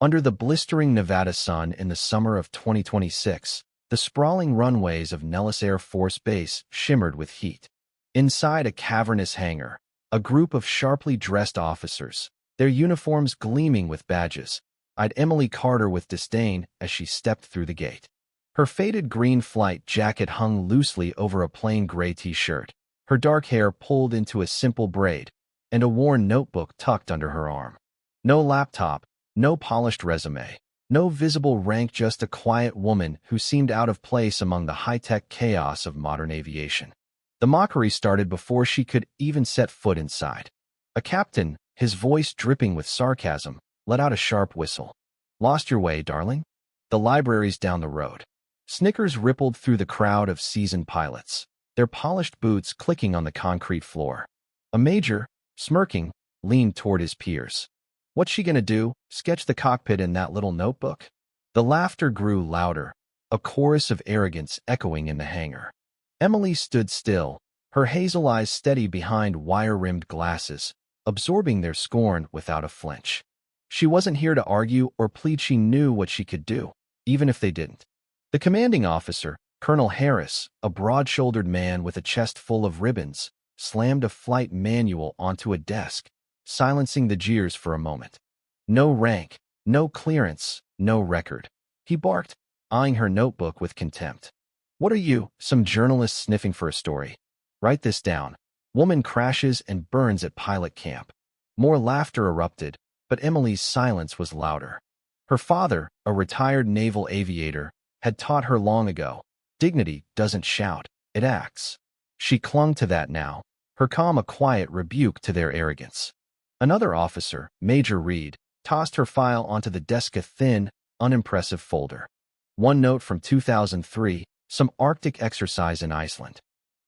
Under the blistering Nevada sun in the summer of 2026, the sprawling runways of Nellis Air Force Base shimmered with heat. Inside a cavernous hangar, a group of sharply dressed officers, their uniforms gleaming with badges, eyed Emily Carter with disdain as she stepped through the gate. Her faded green flight jacket hung loosely over a plain gray t-shirt, her dark hair pulled into a simple braid, and a worn notebook tucked under her arm. No laptop, no polished resume, no visible rank, just a quiet woman who seemed out of place among the high-tech chaos of modern aviation. The mockery started before she could even set foot inside. A captain, his voice dripping with sarcasm, let out a sharp whistle. "Lost your way, darling? The library's down the road." Snickers rippled through the crowd of seasoned pilots, their polished boots clicking on the concrete floor. A major, smirking, leaned toward his peers. "What's she gonna do, sketch the cockpit in that little notebook?" The laughter grew louder, a chorus of arrogance echoing in the hangar. Emily stood still, her hazel eyes steady behind wire-rimmed glasses, absorbing their scorn without a flinch. She wasn't here to argue or plead. She knew what she could do, even if they didn't. The commanding officer, Colonel Harris, a broad-shouldered man with a chest full of ribbons, slammed a flight manual onto a desk, silencing the jeers for a moment. "No rank, no clearance, no record," he barked, eyeing her notebook with contempt. "What are you, some journalist sniffing for a story? Write this down. Woman crashes and burns at pilot camp." More laughter erupted, but Emily's silence was louder. Her father, a retired naval aviator, had taught her long ago, dignity doesn't shout, it acts. She clung to that now, her calm a quiet rebuke to their arrogance. Another officer, Major Reed, tossed her file onto the desk, a thin, unimpressive folder. One note from 2003, some Arctic exercise in Iceland.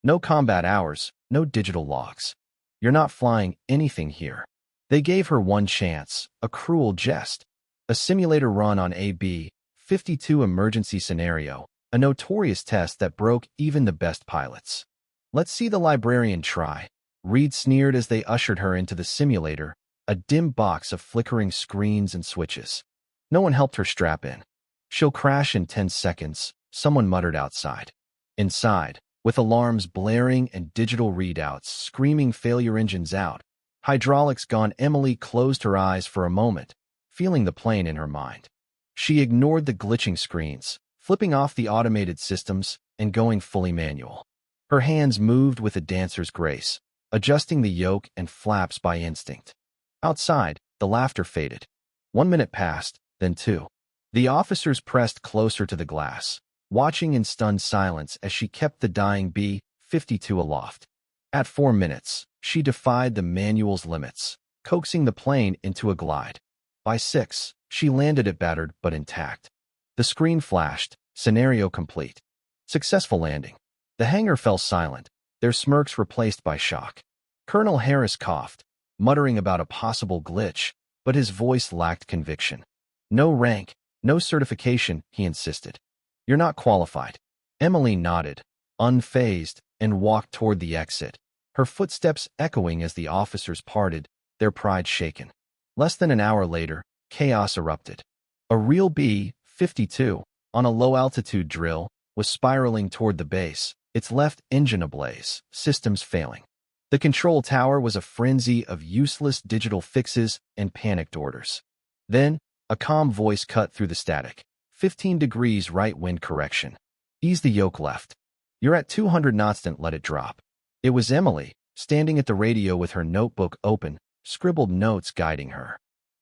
No combat hours, no digital logs. "You're not flying anything here." They gave her one chance, a cruel jest. A simulator run on a B-52 emergency scenario, a notorious test that broke even the best pilots. "Let's see the librarian try," Reed sneered as they ushered her into the simulator, a dim box of flickering screens and switches. No one helped her strap in. "She'll crash in 10 seconds, someone muttered outside. Inside, with alarms blaring and digital readouts screaming failure, engines out, hydraulics gone, Emily closed her eyes for a moment, feeling the plane in her mind. She ignored the glitching screens, flipping off the automated systems and going fully manual. Her hands moved with a dancer's grace, adjusting the yoke and flaps by instinct. Outside, the laughter faded. 1 minute passed, then 2. The officers pressed closer to the glass, watching in stunned silence as she kept the dying B-52 aloft. At 4 minutes, she defied the manual's limits, coaxing the plane into a glide. By 6, she landed it battered but intact. The screen flashed, scenario complete. Successful landing. The hangar fell silent, their smirks replaced by shock. Colonel Harris coughed, muttering about a possible glitch, but his voice lacked conviction. "No rank, no certification," he insisted. "You're not qualified." Emily nodded, unfazed, and walked toward the exit, her footsteps echoing as the officers parted, their pride shaken. Less than an hour later, chaos erupted. A real B-52, on a low-altitude drill, was spiraling toward the base, its left engine ablaze, systems failing. The control tower was a frenzy of useless digital fixes and panicked orders. Then, a calm voice cut through the static. 15 degrees right wind correction. Ease the yoke left. You're at 200 knots, don't let it drop. It was Emily, standing at the radio with her notebook open, scribbled notes guiding her.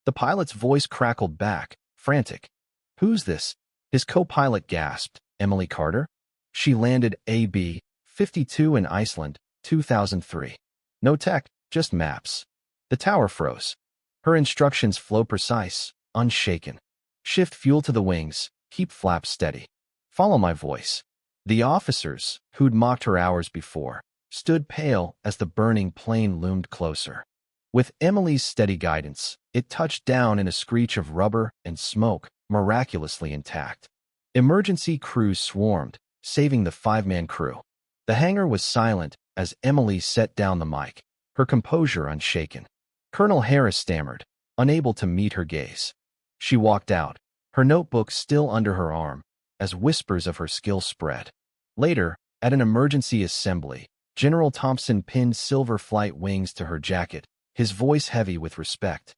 The pilot's voice crackled back, frantic. "Who's this?" His co-pilot gasped. "Emily Carter." She landed a B-52 in Iceland, 2003. No tech, just maps. The tower froze. Her instructions flow precise, unshaken. "Shift fuel to the wings, keep flaps steady. Follow my voice." The officers, who'd mocked her hours before, stood pale as the burning plane loomed closer. With Emily's steady guidance, it touched down in a screech of rubber and smoke, miraculously intact. Emergency crews swarmed, saving the 5-man crew. The hangar was silent as Emily set down the mic, her composure unshaken. Colonel Harris stammered, unable to meet her gaze. She walked out, her notebook still under her arm, as whispers of her skill spread. Later, at an emergency assembly, General Thompson pinned silver flight wings to her jacket, his voice heavy with respect.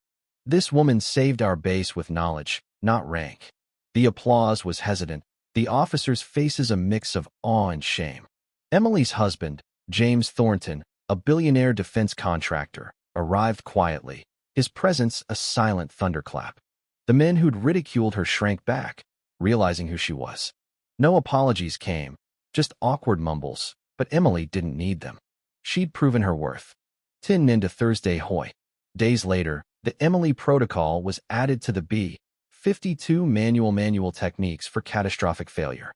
This woman saved our base with knowledge, not rank. The applause was hesitant, the officers' faces a mix of awe and shame. Emily's husband, James Thornton, a billionaire defense contractor, arrived quietly, his presence a silent thunderclap. The men who'd ridiculed her shrank back, realizing who she was. No apologies came, just awkward mumbles, but Emily didn't need them. She'd proven her worth. Tin into Thursday Hoy. Days later, the Emily protocol was added to the B-52 manual techniques for catastrophic failure.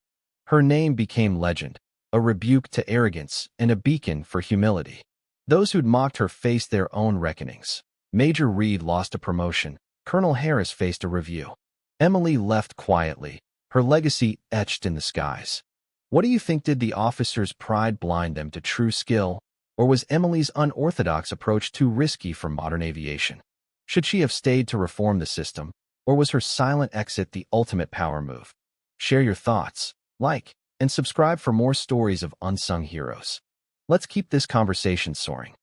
Her name became legend, a rebuke to arrogance and a beacon for humility. Those who'd mocked her faced their own reckonings. Major Reed lost a promotion. Colonel Harris faced a review. Emily left quietly, her legacy etched in the skies. What do you think? Did the officers' pride blind them to true skill, or was Emily's unorthodox approach too risky for modern aviation? Should she have stayed to reform the system, or was her silent exit the ultimate power move? Share your thoughts, like, and subscribe for more stories of unsung heroes. Let's keep this conversation soaring.